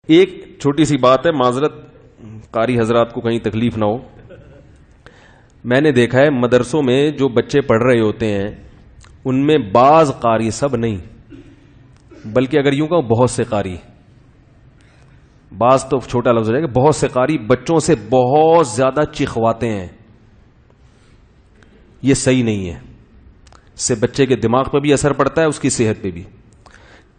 ایک چھوٹی سی بات ہے، معذرت قاری حضرات کو کہیں تکلیف نہ ہو. میں نے دیکھا ہے مدرسوں میں جو بچے پڑھ رہے ہوتے ہیں ان میں بعض قاری، سب نہیں بلکہ اگر یوں کہوں بہت سے قاری، بعض تو چھوٹا لفظ ہو جائے گا، بہت سے قاری بچوں سے بہت زیادہ چیخواتے ہیں. یہ صحیح نہیں ہے، اس سے بچے کے دماغ پہ بھی اثر پڑتا ہے، اس کی صحت پہ بھی.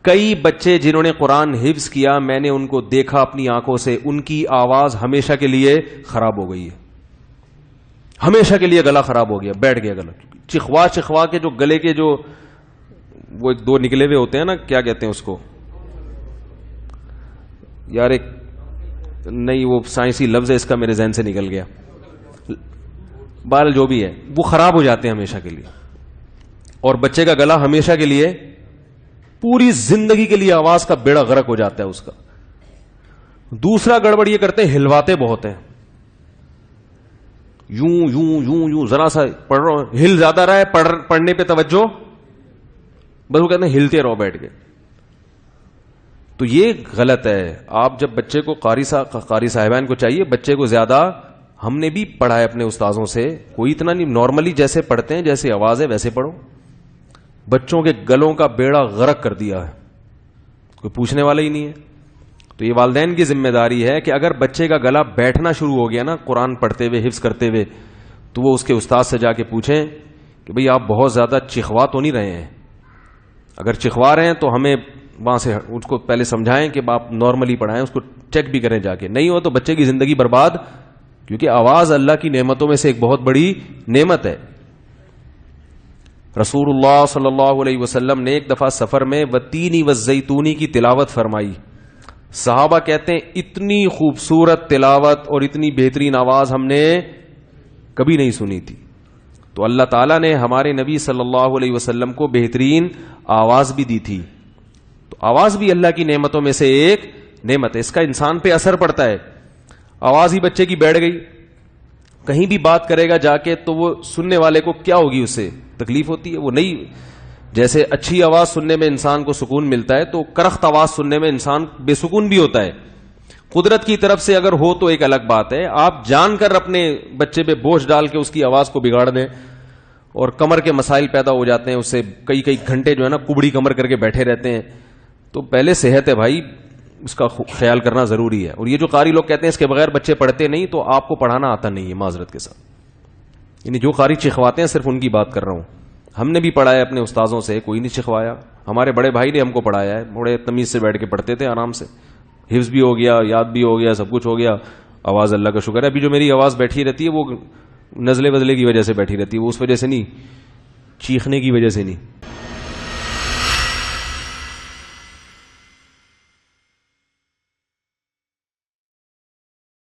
کئی بچے جنہوں نے قرآن حفظ کیا، میں نے ان کو دیکھا اپنی آنکھوں سے، ان کی آواز ہمیشہ کے لیے خراب ہو گئی ہے، ہمیشہ کے لیے گلا خراب ہو گیا، بیٹھ گیا گلا. چخوا چخوا کے جو گلے کے جو وہ ایک دو نکلے ہوئے ہوتے ہیں نا، کیا کہتے ہیں اس کو یار، ایک نہیں وہ سائنسی لفظ ہے اس کا میرے ذہن سے نکل گیا، بال جو بھی ہے وہ خراب ہو جاتے ہیں ہمیشہ کے لیے. اور بچے کا گلا ہمیشہ کے لیے، پوری زندگی کے لیے آواز کا بیڑا غرق ہو جاتا ہے اس کا. دوسرا گڑبڑ یہ کرتے ہیں، ہلواتے بہت ہیں، یوں یوں یوں یوں، ذرا سا پڑھ رہا ہوں ہل زیادہ رہا ہے، پڑھنے پہ توجہ، بس وہ کہتے ہیں ہلتے رہو بیٹھ کے. تو یہ غلط ہے. آپ جب بچے کو قاری صاحبان کو چاہیے بچے کو زیادہ، ہم نے بھی پڑھا ہے اپنے استاذوں سے، کوئی اتنا نہیں، نارملی جیسے پڑھتے ہیں جیسے آواز ہے ویسے پڑھو. بچوں کے گلوں کا بیڑا غرق کر دیا ہے، کوئی پوچھنے والا ہی نہیں ہے. تو یہ والدین کی ذمہ داری ہے کہ اگر بچے کا گلا بیٹھنا شروع ہو گیا نا قرآن پڑھتے ہوئے، حفظ کرتے ہوئے، تو وہ اس کے استاد سے جا کے پوچھیں کہ بھئی آپ بہت زیادہ چخوا تو نہیں رہے ہیں؟ اگر چخوا رہے ہیں تو ہمیں وہاں سے اس کو پہلے سمجھائیں کہ آپ نارملی پڑھائیں، اس کو چیک بھی کریں جا کے. نہیں ہو تو بچے کی زندگی برباد، کیونکہ آواز اللہ کی نعمتوں میں سے ایک بہت بڑی نعمت ہے. رسول اللہ صلی اللہ علیہ وسلم نے ایک دفعہ سفر میں والتین والزیتون کی تلاوت فرمائی. صحابہ کہتے ہیں اتنی خوبصورت تلاوت اور اتنی بہترین آواز ہم نے کبھی نہیں سنی تھی. تو اللہ تعالیٰ نے ہمارے نبی صلی اللہ علیہ وسلم کو بہترین آواز بھی دی تھی. تو آواز بھی اللہ کی نعمتوں میں سے ایک نعمت ہے، اس کا انسان پہ اثر پڑتا ہے. آواز ہی بچے کی بیٹھ گئی، کہیں بھی بات کرے گا جا کے تو وہ سننے والے کو کیا ہوگی، اس سے تکلیف ہوتی ہے. وہ نہیں، جیسے اچھی آواز سننے میں انسان کو سکون ملتا ہے تو کرخت آواز سننے میں انسان بے سکون بھی ہوتا ہے. قدرت کی طرف سے اگر ہو تو ایک الگ بات ہے، آپ جان کر اپنے بچے پہ بوجھ ڈال کے اس کی آواز کو بگاڑ دیں اور کمر کے مسائل پیدا ہو جاتے ہیں، اس سے کئی گھنٹے جو ہے نا کبڑی کمر کر کے بیٹھے رہتے ہیں. تو پہلے صحت ہے بھائی، اس کا خیال کرنا ضروری ہے. اور یہ جو قاری لوگ کہتے ہیں اس کے بغیر بچے پڑھتے نہیں، تو آپ کو پڑھانا آتا نہیں ہے معذرت کے ساتھ. یعنی جو قاری چخواتے ہیں صرف ان کی بات کر رہا ہوں. ہم نے بھی پڑھا ہے اپنے استاذوں سے، کوئی نہیں چخوایا. ہمارے بڑے بھائی نے ہم کو پڑھایا ہے، بڑے تمیز سے بیٹھ کے پڑھتے تھے آرام سے، حفظ بھی ہو گیا، یاد بھی ہو گیا، سب کچھ ہو گیا. آواز اللہ کا شکر ہے. ابھی جو میری آواز بیٹھی رہتی ہے وہ نزلے وزلے کی وجہ سے بیٹھی رہتی ہے، وہ اس وجہ سے نہیں، چیخنے کی وجہ سے نہیں.